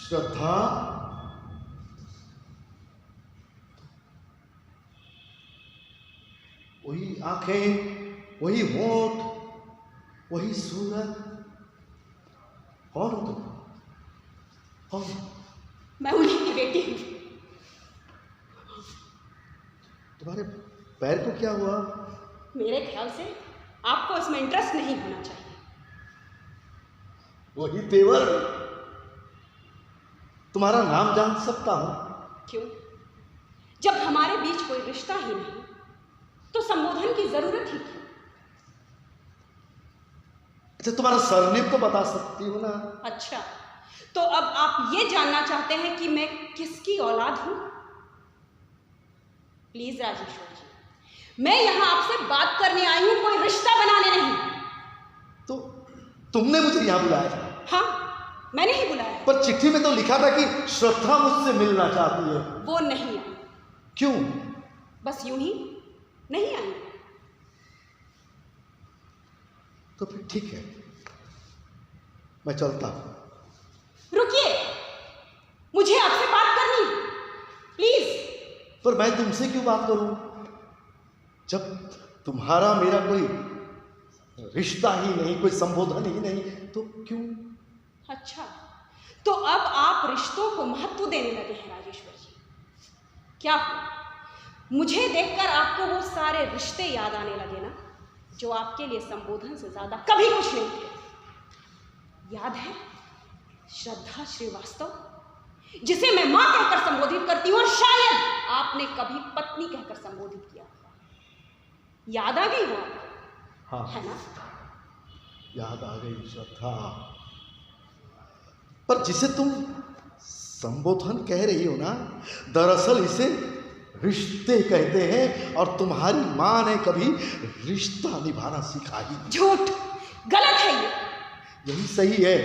श्रद्धा, वही आंखें, वही होंठ, वही सूरत। कौन हो तुम? कौन? मैं उन्हीं की बेटी हूँ। तुम्हारे पैर को क्या हुआ? मेरे ख्याल से आपको इसमें इंटरेस्ट नहीं होना चाहिए। वही तेवर। तुम्हारा नाम जान सकता हूं? क्यों? जब हमारे बीच कोई रिश्ता ही नहीं तो संबोधन की जरूरत ही क्यों? अच्छा, तुम्हारा सरनेम तो बता सकती हो ना? अच्छा, तो अब आप ये जानना चाहते हैं कि मैं किसकी औलाद हूं? प्लीज राजेश्वर जी, मैं यहां आपसे बात करने आई हूं, कोई रिश्ता बनाने नहीं। तो तुमने मुझे यहां बुलाया था? हाँ, मैंने ही बुलाया। पर चिट्ठी में तो लिखा था कि श्रद्धा मुझसे मिलना चाहती है। वो नहीं आई। क्यों? बस यूं ही नहीं आई। तो फिर ठीक है, मैं चलता हूं। रुकिए, मुझे आपसे बात करनी है, प्लीज। पर मैं तुमसे क्यों बात करूं? जब तुम्हारा मेरा कोई रिश्ता ही नहीं, कोई संबोधन ही नहीं, तो क्यों? अच्छा, तो अब आप रिश्तों को महत्व देने लगे हैं राजेश्वर जी। क्या मुझे देखकर आपको वो सारे रिश्ते याद आने लगे ना, जो आपके लिए संबोधन से ज्यादा कभी कुछ नहीं थे? याद है श्रद्धा श्रीवास्तव, जिसे मैं मां कहकर संबोधित करती हूँ और शायद आपने कभी पत्नी कहकर संबोधित किया। याद आ गई वो आपको? हाँ, है ना? याद आ गई श्रद्धा। पर जिसे तुम संबोधन कह रही हो ना, दरअसल इसे रिश्ते कहते हैं, और तुम्हारी मां ने कभी रिश्ता निभाना सिखा ही नहीं। झूठ, गलत है ये। यही सही है।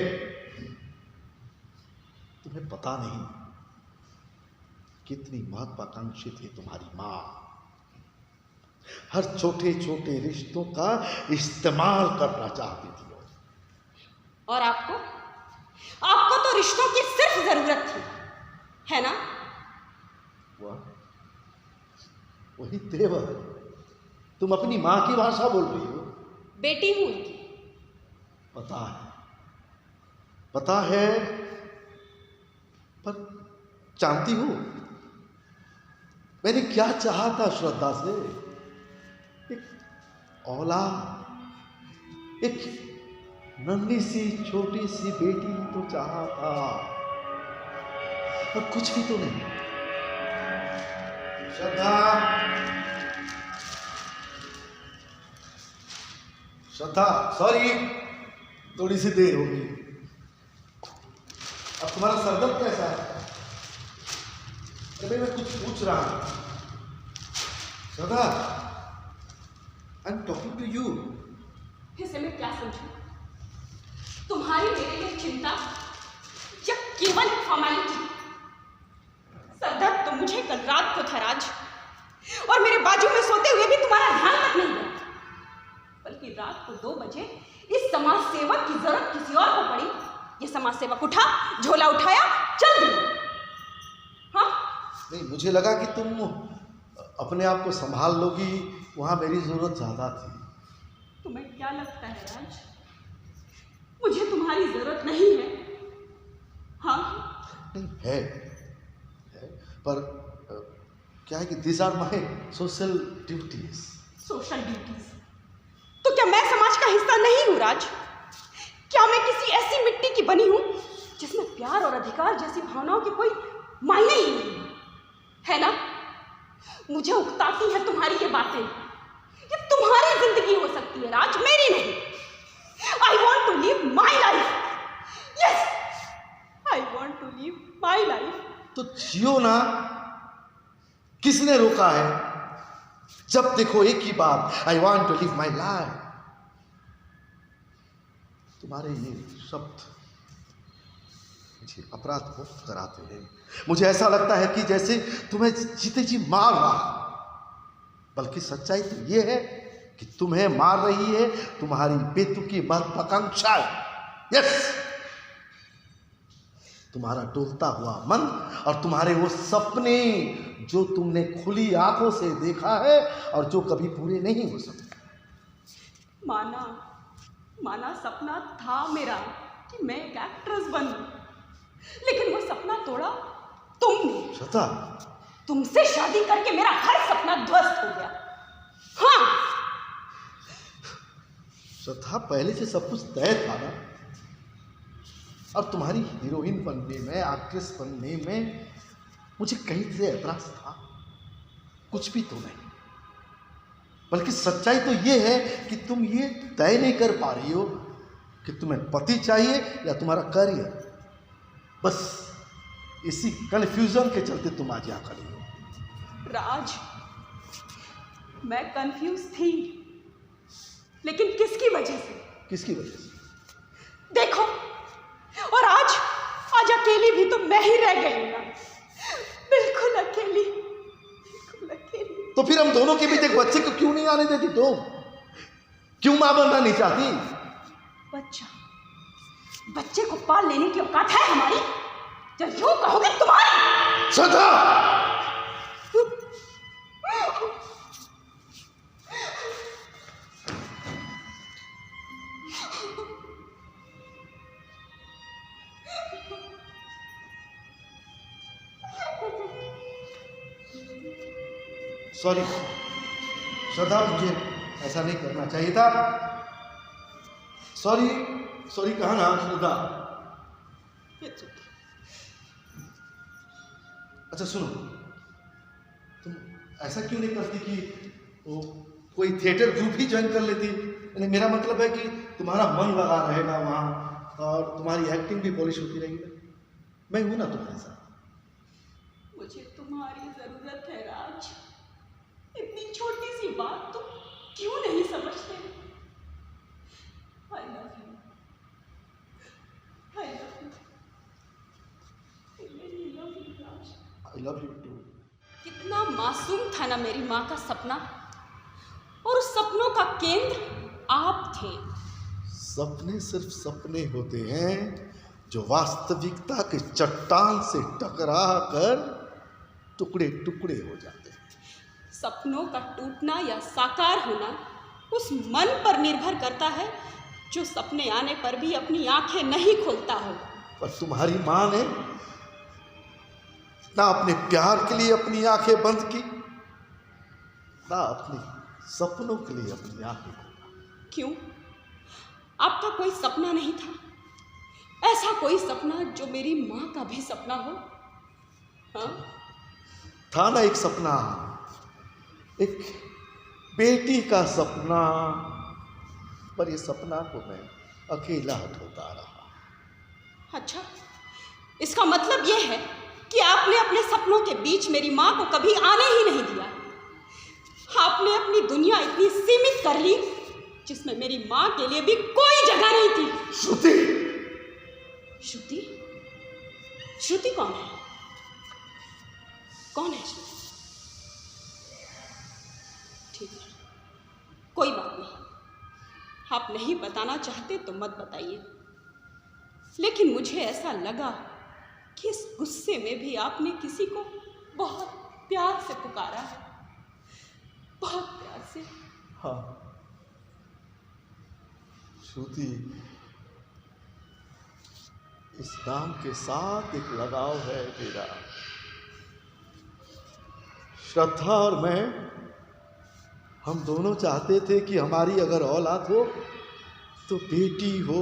तुम्हें पता नहीं कितनी महत्वाकांक्षी थी तुम्हारी मां। हर छोटे छोटे रिश्तों का इस्तेमाल करना चाहती थी वो। और आपको तो रिश्तों की सिर्फ जरूरत थी, है ना? वही तेवर। तुम अपनी मां की भाषा बोल रही हो। बेटी हूं उनकी। पता है, पर जानती हो मैंने क्या चाहा था श्रद्धा से? एक औलाद, एक नन्ही सी छोटी सी बेटी तो चाहा था, और कुछ भी तो नहीं। श्रद्धा, सॉरी, थोड़ी सी देर हो गई। अब तुम्हारा सरदर्द कैसा है? अरे मैं कुछ पूछ रहा हूं। Shraddha, I am talking to you. इसे मैं क्या समझूं? तुम्हारी मेरे लिए चिंता या केवल फॉर्मेलिटी? सरदर्द तो मुझे कल रात को था राज, और मेरे बाजू में सोते हुए भी तुम्हारा ध्यान तक नहीं गया। बल्कि रात को 2 बजे इस समाज सेवक की जरूरत किसी और को पड़ी, ये समाज सेवक उठा, झोला उठाया, चल दिया। हाँ? नहीं, मुझे लगा कि तुम अपने आप को संभाल लोगी, वहां मेरी जरूरत ज्यादा थी। तुम्हें क्या लगता है राज, मुझे तुम्हारी जरूरत नहीं है? हाँ? नहीं है, पर क्या है कि this are my social duties. Social duties? तो क्या मैं समाज का हिस्सा नहीं हूं राज? क्या मैं किसी ऐसी मिट्टी की बनी हूं जिसमें प्यार और अधिकार जैसी भावनाओं की कोई मायने ही नहीं है ना? मुझे उकताती है तुम्हारी ये बातें। ये तुम्हारी जिंदगी हो सकती है राज, मेरी नहीं। I want to live my life. Yes, I want to live my life. तो जियो ना, किसने रोका है? जब देखो एक ही बात, I want to live my life. तुम्हारे ये शब्द मुझे अपराध मुक्त कराते हैं। मुझे ऐसा लगता है कि जैसे तुम्हें जीते जी मार रहा, बल्कि सच्चाई तो ये है कि तुम्हें मार रही है तुम्हारी बेतुकी महत्वाकांक्षा। यस, तुम्हारा डोलता हुआ मन और तुम्हारे वो सपने जो तुमने खुली आंखों से देखा है और जो कभी पूरे नहीं हो सकते। माना सपना था मेरा कि मैं एक एक्ट्रेस बनूं, लेकिन वो सपना तोड़ा तुमने। श्रद्धा, तुमसे शादी करके मेरा हर सपना ध्वस्त हो गया। हाँ श्रद्धा, पहले से सब कुछ तय था ना, और तुम्हारी हीरोइन बनने में, एक्ट्रेस बनने में मुझे कहीं से ऐतराज था? कुछ भी तो नहीं। बल्कि सच्चाई तो ये है कि तुम ये तय नहीं कर पा रही हो कि तुम्हें पति चाहिए या तुम्हारा करियर। बस इसी कंफ्यूजन के चलते तुम आज यहाँ खड़ी हो। राज, मैं कंफ्यूज थी, लेकिन किसकी वजह से? किसकी वजह से? देखो, और आज अकेली भी तो मैं ही रह गई ना, बिल्कुल अकेली। तो फिर हम दोनों के बीच एक बच्चे को क्यों नहीं आने देती? तो क्यों मां बनना नहीं चाहती? बच्चे को पाल लेने की औकात है हमारी, जो यूं कहोगे तुम्हारी। सदा सॉरी श्रद्धा, मुझे ऐसा नहीं करना चाहिए था। सॉरी कहा ना श्रद्धा। अच्छा सुनो, तुम ऐसा क्यों नहीं करती कि वो कोई थिएटर ग्रुप ही ज्वाइन कर लेती? यानी मेरा मतलब है कि तुम्हारा मन लगा रहेगा वहाँ और तुम्हारी एक्टिंग भी पॉलिश होती रहेगी। मैं हूं ना तुम्हारे साथ। मुझे तुम्हारी जरूरत है राज। इतनी छोटी सी बात तुम क्यों नहीं समझते? I love you. I love you. I really love you, Raj. I love you too. कितना मासूम था ना मेरी माँ का सपना, और उस सपनों का केंद्र आप थे। सपने सिर्फ सपने होते हैं जो वास्तविकता के चट्टान से टकरा कर टुकड़े टुकड़े हो जाते हैं। सपनों का टूटना या साकार होना उस मन पर निर्भर करता है जो सपने आने पर भी अपनी आंखें नहीं खोलता हो। पर तुम्हारी माँ ने ना अपने प्यार के लिए अपनी आंखें बंद की, ना अपने सपनों के लिए अपनी आंखें खोली। क्यों? आपका कोई सपना नहीं था? ऐसा कोई सपना जो मेरी माँ का भी सपना हो? हाँ? था ना एक सपना, एक बेटी का सपना, पर ये सपना को मैं अकेला ढोता रहा। अच्छा, इसका मतलब यह है कि आपने अपने सपनों के बीच मेरी माँ को कभी आने ही नहीं दिया। आपने अपनी दुनिया इतनी सीमित कर ली जिसमें मेरी माँ के लिए भी कोई जगह नहीं थी। श्रुति! श्रुति? श्रुति कौन है? कौन है श्रुति? ठीक है, कोई बात नहीं। आप नहीं बताना चाहते तो मत बताइए, लेकिन मुझे ऐसा लगा कि इस गुस्से में भी आपने किसी को बहुत प्यार से पुकारा है, बहुत प्यार से। हाँ श्रुति, इस नाम के साथ एक लगाव है मेरा। श्रद्धा और मैं, हम दोनों चाहते थे कि हमारी अगर औलाद हो तो बेटी हो।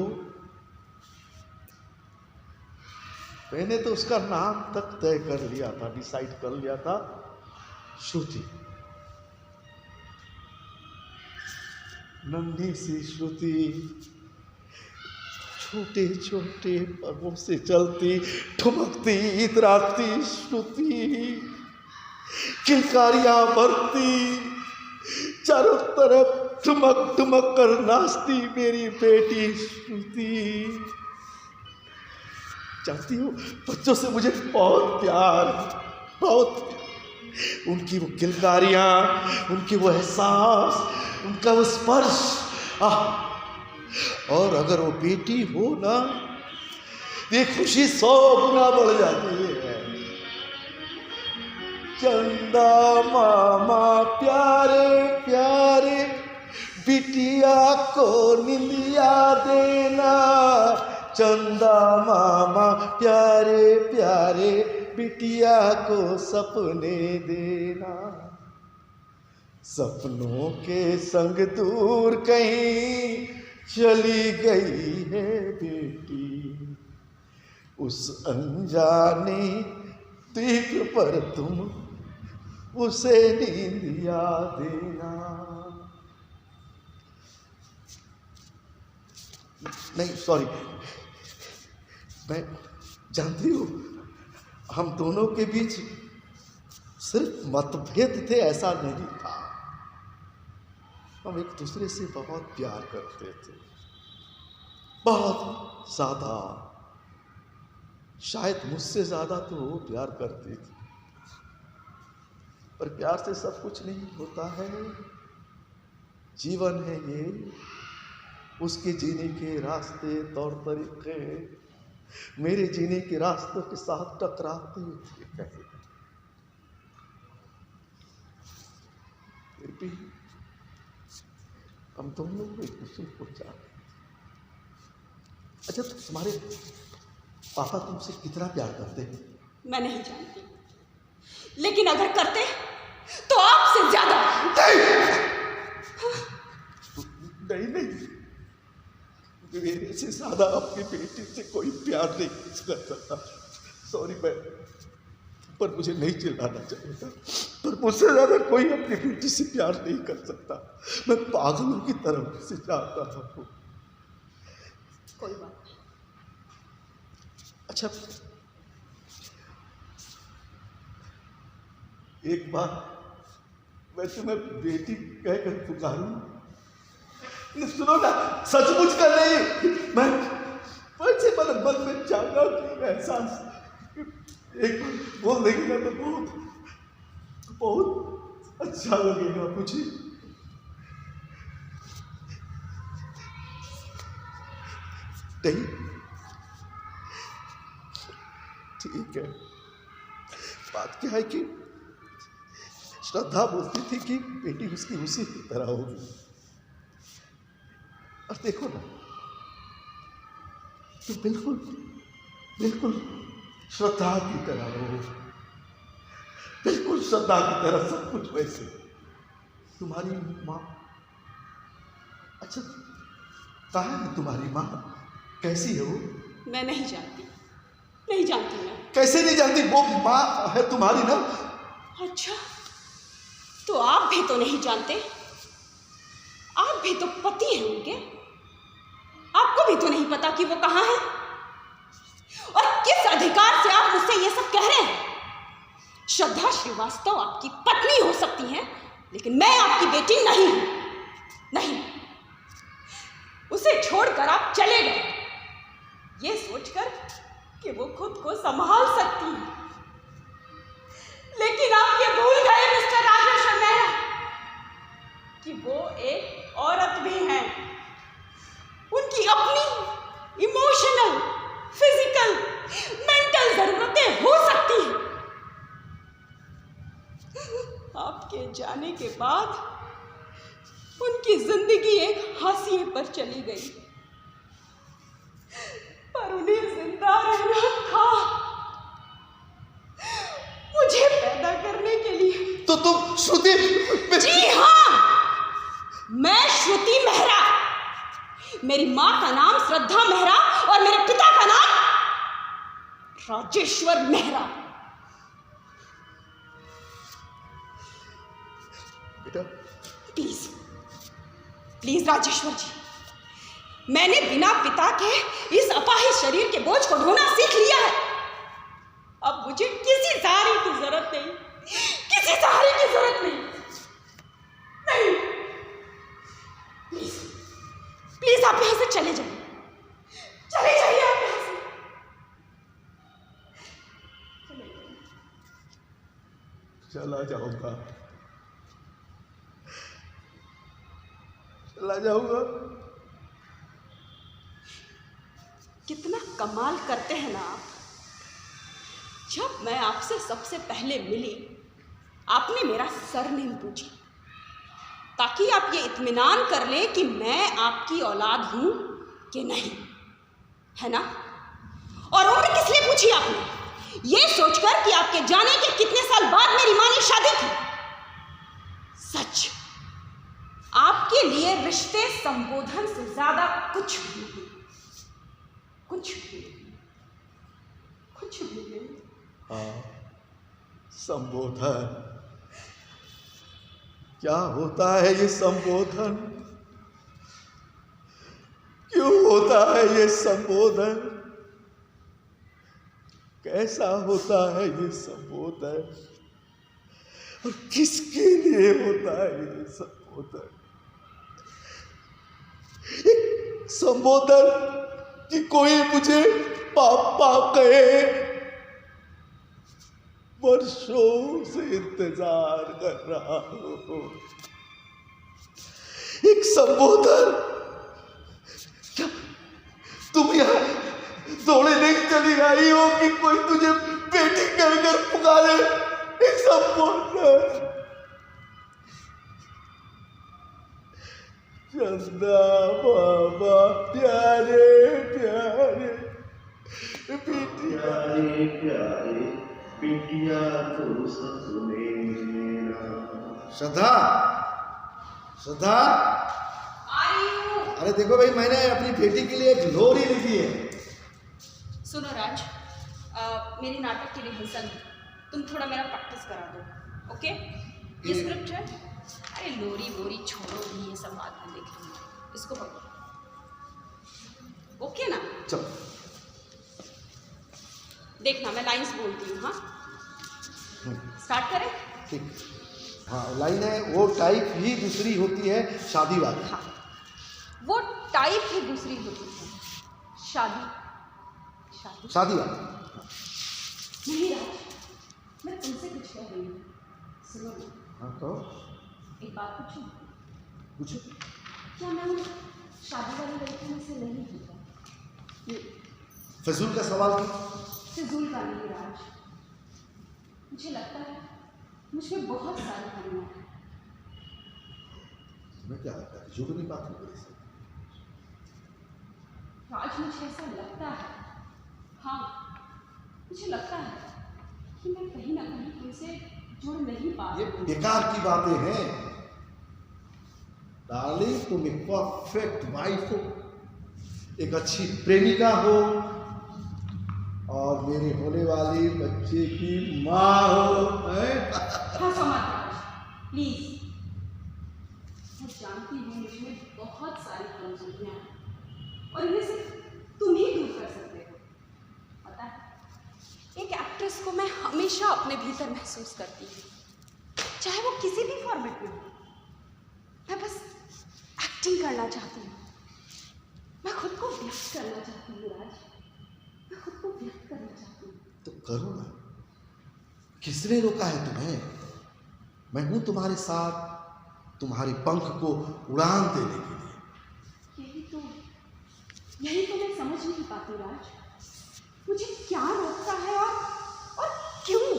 मैंने तो उसका नाम तक तय कर लिया था, डिसाइड कर लिया था, श्रुति। नन्ही सी श्रुति, छोटे छोटे पगों से चलती, ठुमकती, इतराती श्रुति, किलकारियां भरती, चारों तरफ ठुमक ठुमक कर नाचती मेरी बेटी श्रुति। जानती हो, बच्चों से मुझे बहुत प्यार, बहुत प्यार। उनकी वो किलकारियां, उनकी वो एहसास, उनका वो स्पर्श, और अगर वो बेटी हो ना ये खुशी 100 गुना बढ़ जाती है। चंदा मामा प्यारे प्यारे बिटिया को निंदिया देना, चंदा मामा प्यारे प्यारे बिटिया को सपने देना। सपनों के संग दूर कहीं चली गई है बेटी, उस अनजाने द्वीप पर तुम उसे नींदिया देना। नहीं सॉरी, मैं जानती हूँ हम दोनों के बीच सिर्फ मतभेद थे, ऐसा नहीं था। हम एक दूसरे से बहुत प्यार करते थे, बहुत ज्यादा, शायद मुझसे ज्यादा तो वो प्यार करती थी। पर प्यार से सब कुछ नहीं होता है, जीवन है ये, उसके जीने के रास्ते तौर तरीके मेरे जीने के रास्तों के साथ टकराते थे। फिर भी हम दोनों एक दूसरे को जानते। अच्छा, तुम्हारे पापा तुमसे कितना प्यार करते हैं? मैं नहीं जानती, लेकिन अगर करते तो आपसे ज्यादा। नहीं नहीं, मेरे से ज्यादा अपनी बेटी से कोई प्यार नहीं कर सकता। सॉरी, मैं पर मुझे नहीं चिल्लाना चाहिए, पर मुझसे ज्यादा कोई अपनी बेटी से प्यार नहीं कर सकता। मैं पागलों की तरह से चाहता हूँ। कोई बात नहीं। अच्छा, एक बार मैं तुम्हें बेटी कहकर पुकारूं? सुनो ना, सचमुच का नहीं, मैं वैसे मन में चाहता कि एहसास एक बार बोल देगी ना तो बहुत बहुत अच्छा लगेगा मुझे। नहीं, ठीक है। बात क्या है कि श्रद्धा बोलती थी कि बेटी उसकी उसी की तरह होगी, और देखो ना, तो बिल्कुल बिल्कुल श्रद्धा की तरह हो, बिल्कुल श्रद्धा की तरह सब कुछ वैसे। तुम्हारी माँ, अच्छा कहाँ है तुम्हारी माँ, कैसी है वो? मैं नहीं जानती, नहीं जानती मैं। कैसे नहीं जानती? वो माँ है तुम्हारी ना। अच्छा, तो आप भी तो नहीं जानते? आप भी तो पति हैं उनके, आपको भी तो नहीं पता कि वो कहाँ है? और किस अधिकार से आप मुझसे ये सब कह रहे हैं? श्रद्धा श्रीवास्तव आपकी पत्नी हो सकती हैं, लेकिन मैं आपकी बेटी नहीं हूं। नहीं, उसे छोड़कर आप चले गए ये सोचकर कि वो खुद को संभाल सकती है, लेकिन आप ये भूल गए मिस्टर राजेश्वर मेहरा कि वो एक औरत भी है। उनकी अपनी इमोशनल, फिजिकल, मेंटल जरूरतें हो सकती हैं। आपके जाने के बाद उनकी जिंदगी एक हाशिए पर चली गई, पर उन्हें जिंदा रहना था मुझे पैदा करने के लिए। तो तुम श्रुति? जी हाँ, मैं श्रुति मेहरा। मेरी माँ का नाम श्रद्धा मेहरा और मेरे पिता का नाम राजेश्वर मेहरा। बेटा प्लीज प्लीज राजेश्वर जी, मैंने बिना पिता के इस अपाहिज शरीर के बोझ को ढोना सीख लिया है। अब मुझे किसी सहारे की जरूरत नहीं, किसी सहारे की जरूरत नहीं। नहीं, प्लीज प्लीज आप यहां से चले जाइए, चले जाइए आप यहां से, चले जाइए। चला जाऊंगा, चला जाऊंगा। कितना कमाल करते हैं ना आप। जब मैं आपसे सबसे पहले मिली, आपने मेरा सरनेम पूछा ताकि आप ये इत्मीनान कर लें कि मैं आपकी औलाद हूं कि नहीं, है ना? और उम्र किस लिए पूछी आपने? ये सोचकर कि आपके जाने के कितने साल बाद मेरी मां ने शादी की। सच, आपके लिए रिश्ते संबोधन से ज्यादा कुछ भी नहीं, कुछ भी नहीं, कुछ भी नहीं। हाँ, संबोधन क्या होता है? ये संबोधन क्यों होता है? ये संबोधन कैसा होता है? ये संबोधन और किसके लिए होता है ये संबोधन? एक संबोधन कि कोई मुझे पापा कहे, वर्षों से इंतजार कर रहा हूं। एक संबोधन, क्या तुम यहां दौड़े नहीं चली आई हो कि कोई तुझे बेटी कहकर पुकारे? एक संबोधन। चंदा बाबा प्यारे प्यारे बिटिया, प्यारे बिटिया तो सपने मेरा। श्रद्धा, श्रद्धा, आ रही हूं। अरे देखो भाई, मैंने अपनी बेटी के लिए एक लोरी लिखी है। सुनो राज, मेरी नाटक की रिहर्सल है, तुम थोड़ा मेरा प्रैक्टिस करा दो, ओके? ये स्क्रिप्ट है। अरे लोरी वोरी छोड़ो भी, ये सब बाद में देख लेंगे, इसको पकड़ो, ओके ना? चलो देखना, मैं लाइंस बोलती हूँ। हाँ, स्टार्ट करें? ठीक। हाँ, लाइन है वो टाइप ही दूसरी होती है शादी वाली। हाँ, वो टाइप ही दूसरी होती है शादी, शादी, शादी वाली। नहीं राज, मैं तुमसे कुछ कह रही हूँ, सुनो ना। हाँ तो एक बात पूछूं? पूछो। क्या मैं उन शादी वाली लड़कियों में से नहीं हूँ? फजूल का सवाल था। फिजूल का नहीं राज, मुझे लगता है मुझमें बहुत सारी कमियां हैं। मैं क्या लगता है जो भी नहीं बात हो से? राज, मुझे ऐसा लगता है, हाँ, मुझे लगता है कि मैं कहीं ना कहीं तुमसे जुड़ नहीं पा ये रही हूँ। बेकार की बातें हैं डार्लिंग। तुम एक परफेक्ट वाइफ हो, एक अच्छी प्रेमिका हो और मेरे होने वाली बच्चे की माँ हो। हंसो मत राज, प्लीज। मैं जानती हूँ मुझमें बहुत सारी कमजोरियां हैं और इन्हें सिर्फ तुम ही दूर कर सकते हो। पता है, एक एक्ट्रेस को मैं हमेशा अपने भीतर महसूस करती हूँ, चाहे वो किसी भी फॉर्मेट में हो। मैं बस एक्टिंग करना चाहती हूँ, मैं खुद को व्यक्त करना चाहती हूँ राज, मैं खुद को व्यक्त करना चाहती हूँ। तो करो ना, किसने रोका है तुम्हें? मैं हूं तुम्हारे साथ, तुम्हारे पंख को उड़ान देने के लिए। यही तो मैं समझ नहीं पाती राज, मुझे क्या रोकता है और क्यों?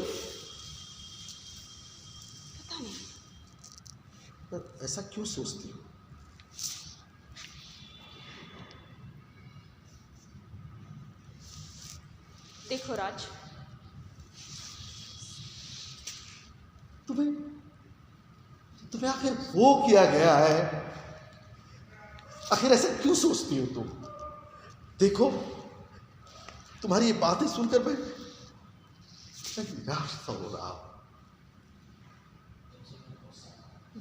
पता नहीं। पर ऐसा क्यों सोचती हो? देखो राज, तुम्हें आखिर वो किया गया है? आखिर ऐसा क्यों सोचती हो तुम? देखो, तुम्हारी ये बातें सुनकर मैं निराश सा हो रहा हूं।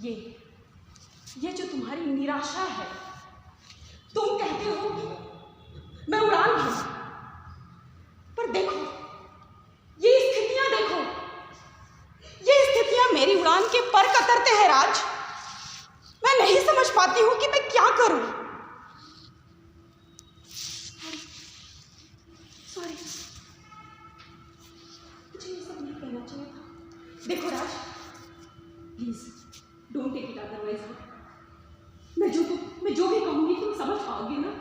ये जो तुम्हारी निराशा है, तुम कहते हो मैं उड़ान भरूं, पर देखो ये स्थितियां, देखो ये स्थितियां मेरी उड़ान के पर कतरते हैं राज। मैं नहीं समझ पाती हूं कि मैं क्या करूं। सॉरी, मुझे ये सब नहीं कहना चाहिए था। देखो Raj, please don't take it otherwise. मैं जो भी कहूंगी तुम समझ पाओगे ना?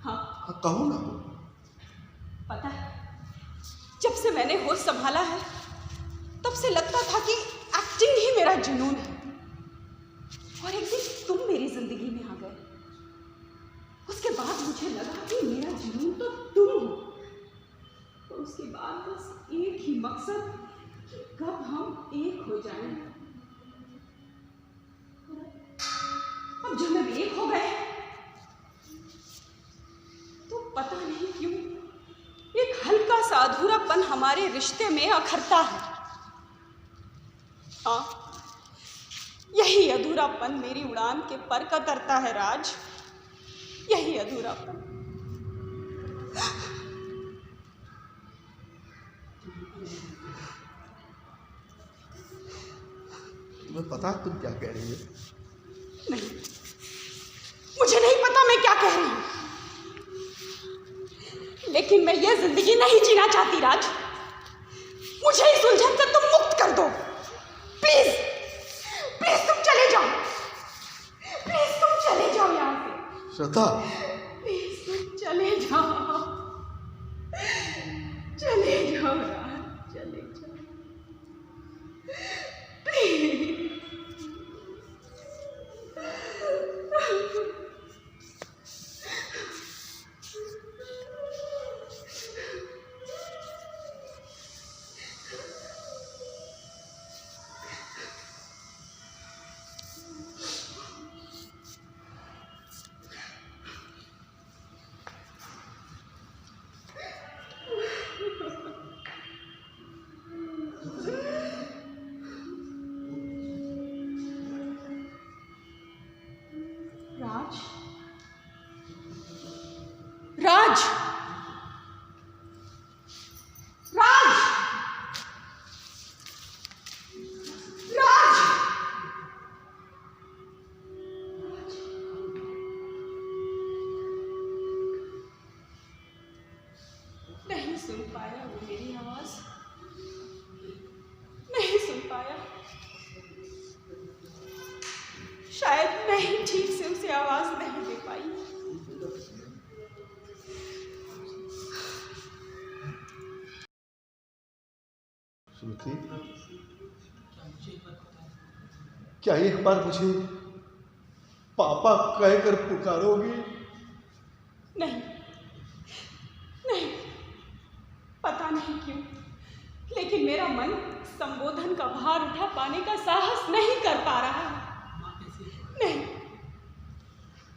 हाँ, कहो ना, पता है, जब से मैंने होश संभाला है तब से लगता था कि एक्टिंग ही मेरा जुनून है। और एक दिन तुम मेरी जिंदगी में आ गए। उसके बाद मुझे लगा कि मेरा जुनून तो तुम हो। और उसके बाद बस एक ही मकसद कि कब हम एक हो जाएं। अब जब हम एक हो गए तो पता नहीं क्यों एक हल्का सा अधूरापन हमारे रिश्ते में अखरता है। हाँ, यही अधूरापन मेरी उड़ान के पर कतरता है राज। यही अधूरापन। तुम्हें पता है तुम क्या कह रही हो? नहीं, मुझे नहीं पता मैं क्या कह रही हूं, लेकिन मैं ये जिंदगी नहीं जीना चाहती राज। मुझे इस उलझन से तुम मुक्त कर दो। प्लीज प्लीज तुम चले जाओ। प्लीज तुम चले जाओ यहाँ से। श्रद्धा, प्लीज तुम चले जाओ। चले जाओ राज, चले जाओ प्लीज। राज, राज, राज, राज, नहीं सुन पाया वो मेरी आवाज, नहीं सुन पाया। शायद मैं ही ठीक से उसे आवाज नहीं दे पाई। श्रुति, क्या एक बार मुझे पापा कहकर पुकारोगी? नहीं, नहीं, पता नहीं क्यों, लेकिन मेरा मन संबोधन का भार उठा पाने का साहस नहीं कर पा रहा है। नहीं।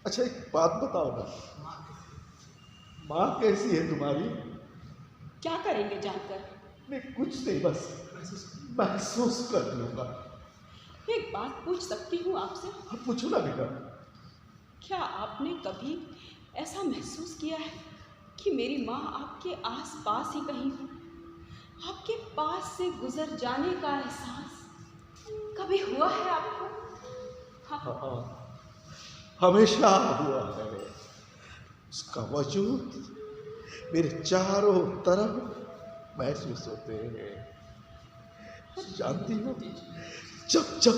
अच्छा एक बात बताओ ना, माँ कैसी है तुम्हारी? क्या करेंगे जानकर? नहीं कुछ नहीं, बस महसूस कर लूंगा। एक बात पूछ सकती हूँ आपसे? हाँ पूछो ना बेटा। क्या आपने कभी ऐसा महसूस किया है कि मेरी माँ आपके आस पास ही कहीं हो? आपके पास से गुजर जाने का एहसास कभी हुआ है आपको? हाँ, हमेशा हुआ है। उसका वजूद मेरे चारों तरफ महसूस होते हैं। जानती हो, जब जब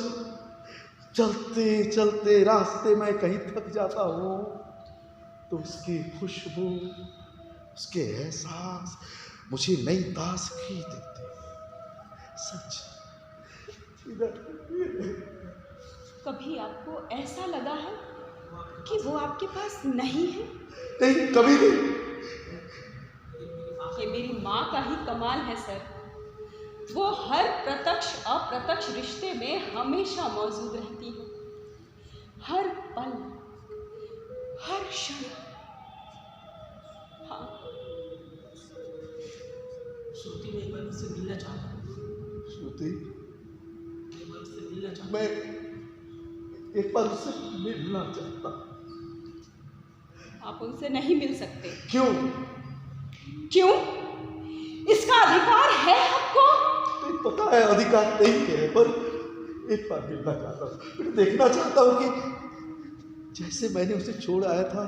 चलते चलते रास्ते में कहीं थक जाता हूँ तो उसकी खुशबू, उसके एहसास मुझे नई ताजगी देते हैं। सच। कभी आपको ऐसा लगा है कि वो आपके पास नहीं है? नहीं, कभी नहीं। ये मेरी माँ का ही कमाल है सर। वो हर प्रत्यक्ष अप्रत्यक्ष रिश्ते में हमेशा मौजूद रहती है। हर पल, हर क्षण। हाँ। श्रुति, मैं एक बार उससे मिलना चाहता हूँ। श्रुति, एक बार उससे मिलना चाहता हूँ। मैं एक बार उससे मिलना चाहता हूँ। आप उनसे नहीं मिल सकते। क्यों? क्यों? इसका अधिकार है आपको। नहीं पता है अधिकार नहीं है, पर एक बार मिलना चाहता हूँ। देखना चाहता हूँ कि जैसे मैंने उसे छोड़ आया था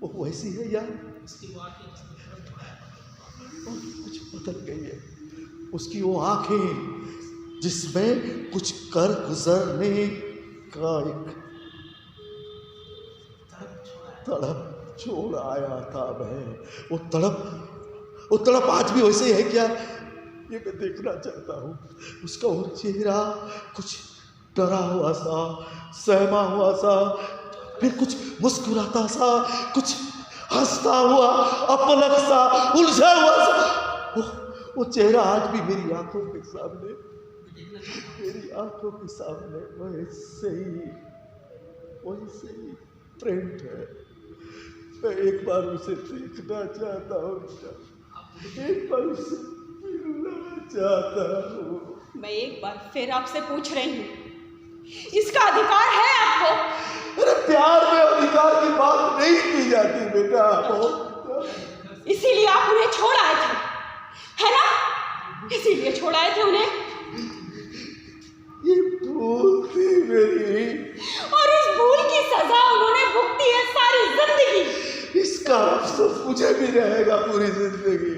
वो वैसी है या उसकी वो आंखें कुछ बदल गई है। उसकी वो आंखें जिसमें कुछ कर गुजरने का एक तड़प छोड़ आया था मैं, वो तड़प आज भी वैसे ही है क्या? ये मैं देखना चाहता हूँ। उसका वो चेहरा कुछ डरा हुआ सा, सहमा हुआ सा, फिर कुछ मुस्कुराता सा, कुछ हंसता हुआ, अपलक सा, उलझा हुआ सा। वो चेहरा आज भी मेरी आंखों के सामने वैसे ही प्रिंट है। मैं एक बार उसे देखना चाहता हूँ, एक बार उसे मिलना चाहता हूँ। मैं एक बार फिर आपसे पूछ रही हूँ, इसका अधिकार है आपको? अरे प्यार में अधिकार की बात नहीं की जाती बेटा। इसीलिए आप उन्हें छोड़ आए थे, है ना? इसीलिए छोड़ आए थे उन्हें। ये भूल थी मेरी, और इस भूल की सजा उन्होंने भुगती है सारी जिंदगी। इसका अफसोस मुझे भी रहेगा पूरी जिंदगी।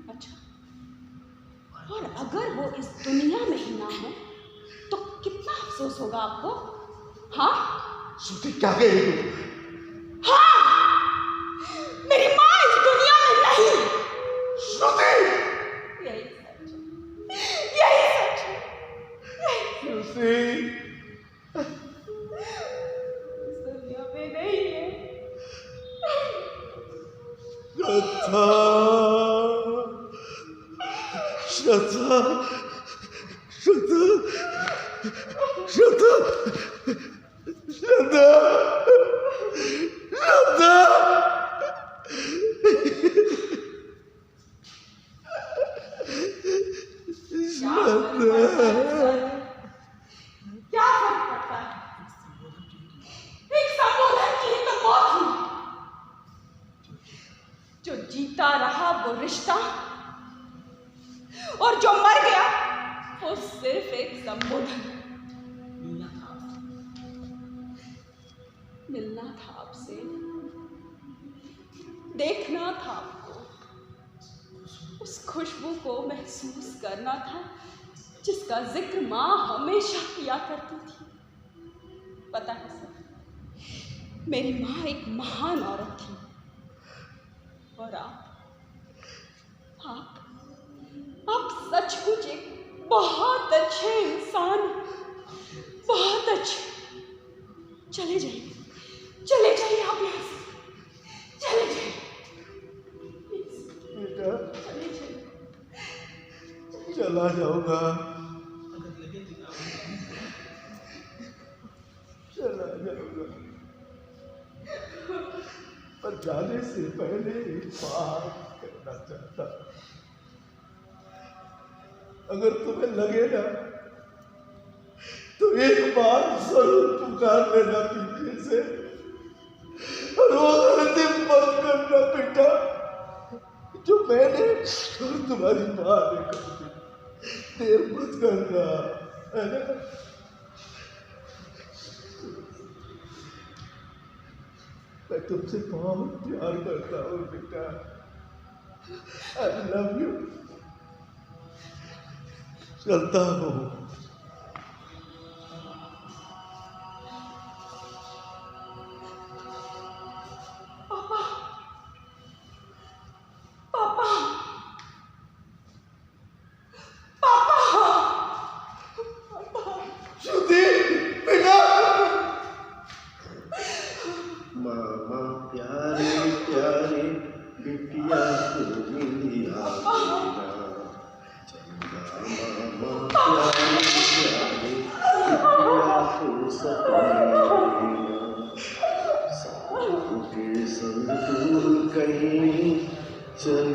अच्छा, और अगर वो इस दुनिया में ही ना हो तो कितना अफसोस होगा आपको? हाँ श्रुति, क्या कही तू? हाँ, मेरी माँ इस दुनिया में नहीं। श्रुति, यही सच है, यही सच है। श्रुति, इस दुनिया में नहीं है। क्या फर्क पड़ता है? एक संबोधन की ही तो मौत हुई। जो जीता रहा वो रिश्ता, और जो मर गया वो सिर्फ एक संबोधन। मिलना था आपसे, देखना था आपको, उस खुशबू को महसूस करना था जिसका जिक्र माँ हमेशा किया करती थी। पता है सर, मेरी माँ एक महान औरत थी, और आप सचमुच एक बहुत अच्छे इंसान, बहुत अच्छे। चले जाइए आप यहाँ से, चले जाइए बेटा, चले जाइए। चला जाऊंगा, चला जाऊंगा, पर जाने से पहले एक बात करना चाहता। अगर तुम्हें लगे ना तो एक बार जरूर पुकार लेना पीछे से, और वो गलती मत करना बेटा जो मैंने और तुम्हारी माँ ने कर दी। देर मत करना, है ना? मैं तुमसे बहुत प्यार करता हूँ बेटा। I love you. चलता हूँ। मामा प्यारे प्यारे बिटिया को मिलिया चंदा। मामा प्यारे प्यारे बिटिया को सपने के संग दूर कहीं चल